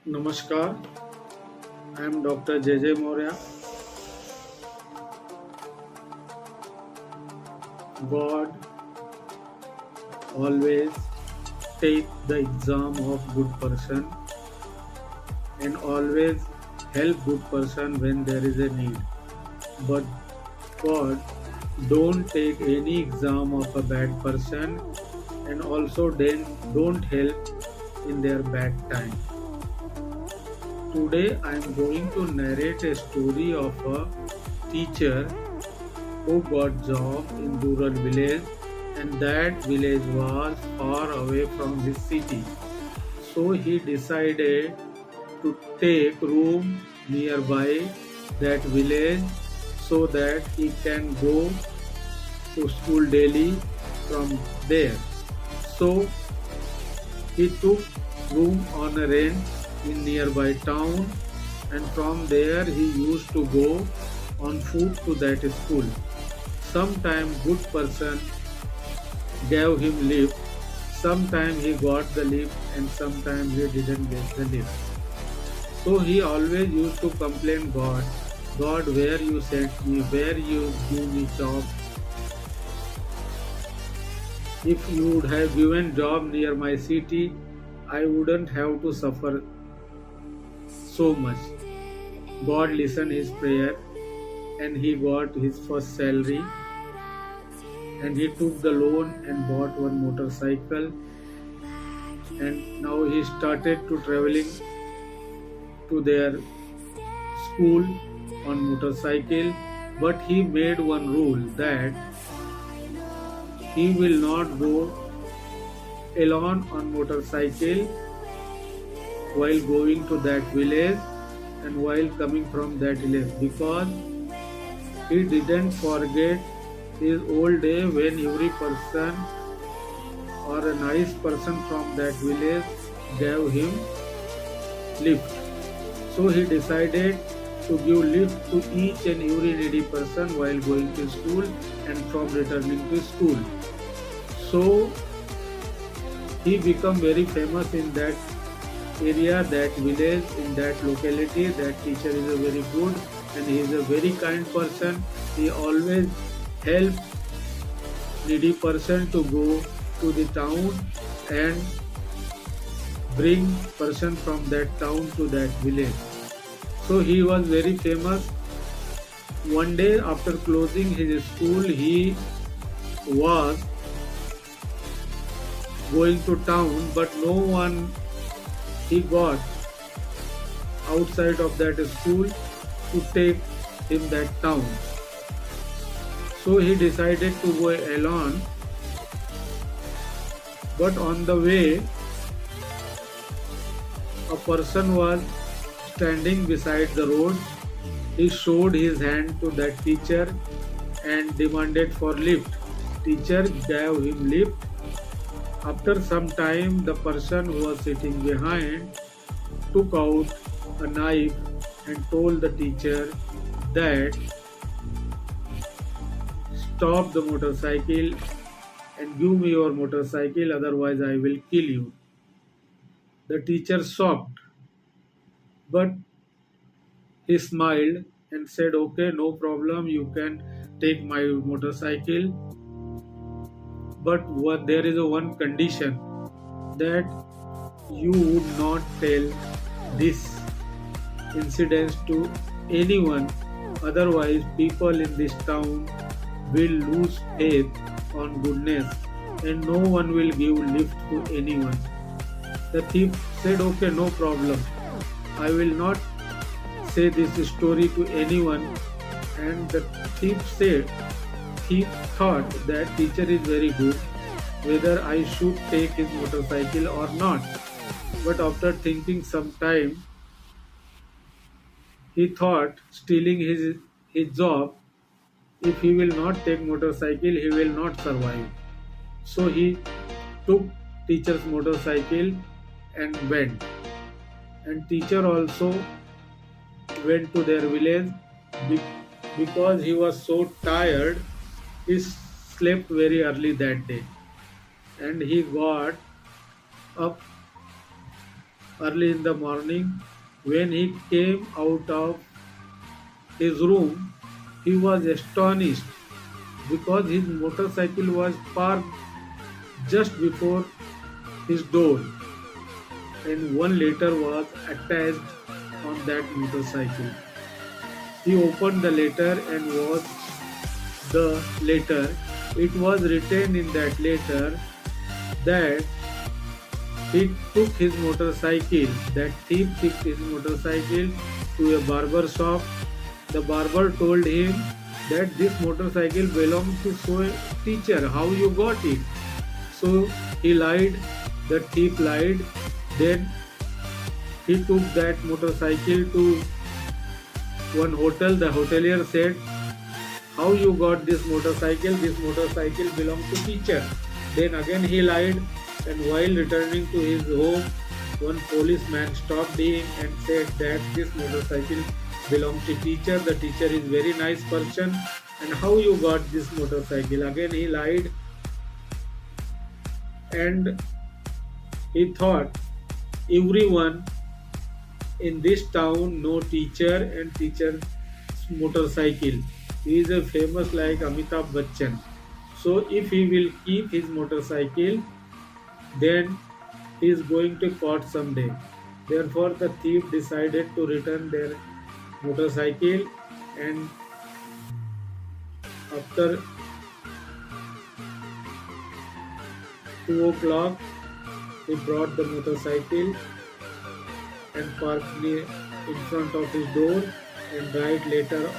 Namaskar, I am Dr. J. Maurya. God always take the exam of good person and always help good person when there is a need. But God don't take any exam of a bad person and also then don't help in their bad time. Today I am going to narrate a story of a teacher who got job in rural village and that village was far away from his city. So he decided to take room nearby that village so that he can go to school daily from there. So he took room on a rent in nearby town and from there he used to go on foot to that school. Sometime good person gave him lift, sometime he got the lift and sometime he didn't get the lift. So he always used to complain God, God where you sent me, where you give me job. If you would have given job near my city, I wouldn't have to suffer so much. God listened his prayer and he got his first salary and he took the loan and bought one motorcycle and now he started to traveling to their school on motorcycle, but he made one rule that he will not go alone on motorcycle while going to that village and while coming from that village because he didn't forget his old day when every person or a nice person from that village gave him lift. So he decided to give lift to each and every needy person while going to school and from returning to school. So he became very famous in that area, that village, in that locality. That teacher is a very good and he is a very kind person. He always helps needy person to go to the town and bring person from that town to that village. So he was very famous. One day after closing his school, he was going to town, but no one he got outside of that school to take him that town. So he decided to go alone, but on the way a person was standing beside the road. He showed his hand to that teacher and demanded for lift. Teacher gave him lift. After some time, the person who was sitting behind took out a knife and told the teacher that stop the motorcycle and give me your motorcycle, otherwise I will kill you. The teacher shocked, but he smiled and said, okay, no problem, you can take my motorcycle. But there is a one condition that you would not tell this incident to anyone, otherwise people in this town will lose faith on goodness and no one will give lift to anyone. The thief said, okay, no problem, I will not say this story to anyone. And the thief said, he thought that teacher is very good, whether I should take his motorcycle or not. But after thinking some time, he thought stealing his job, if he will not take motorcycle, he will not survive. So he took teacher's motorcycle and went. And teacher also went to their village because he was so tired. He slept very early that day and he got up early in the morning. When he came out of his room, he was astonished because his motorcycle was parked just before his door, and one letter was attached on that motorcycle. He opened the letter and watched the letter. It was written in that letter that he took his motorcycle, that thief took his motorcycle to a barber shop. The barber told him that this motorcycle belongs to so a teacher. How you got it? So he lied, the thief lied. Then he took that motorcycle to one hotel. The hotelier said, how you got this motorcycle? This motorcycle belongs to teacher. Then again he lied, and while returning to his home, one policeman stopped him and said that this motorcycle belongs to teacher. The teacher is very nice person, and how you got this motorcycle? Again he lied, and he thought everyone in this town know teacher and teacher's motorcycle. He is a famous like Amitabh Bachchan. So if he will keep his motorcycle, then he is going to caught someday. Therefore, the thief decided to return their motorcycle, and after 2 o'clock, he brought the motorcycle and parked in front of his door and write letter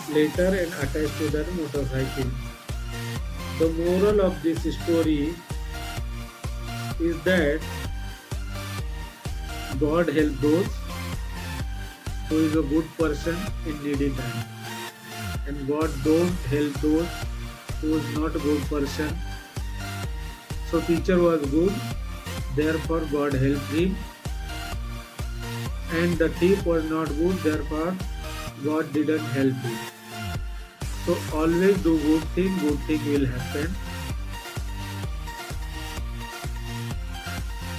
and attached to that motorcycle. The moral of this story is that God help those who is a good person in needy time, and God don't help those who is not a good person. So teacher was good, therefore God helped him, and the thief was not good, therefore God didn't help him. So always do good thing will happen.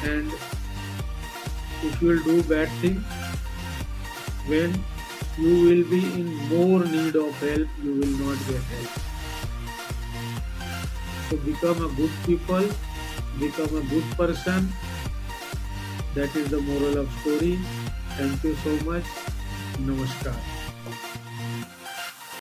And if you will do bad thing, when you will be in more need of help, you will not get help. So become a good people, become a good person. That is the moral of story. Thank you so much. Namaskar.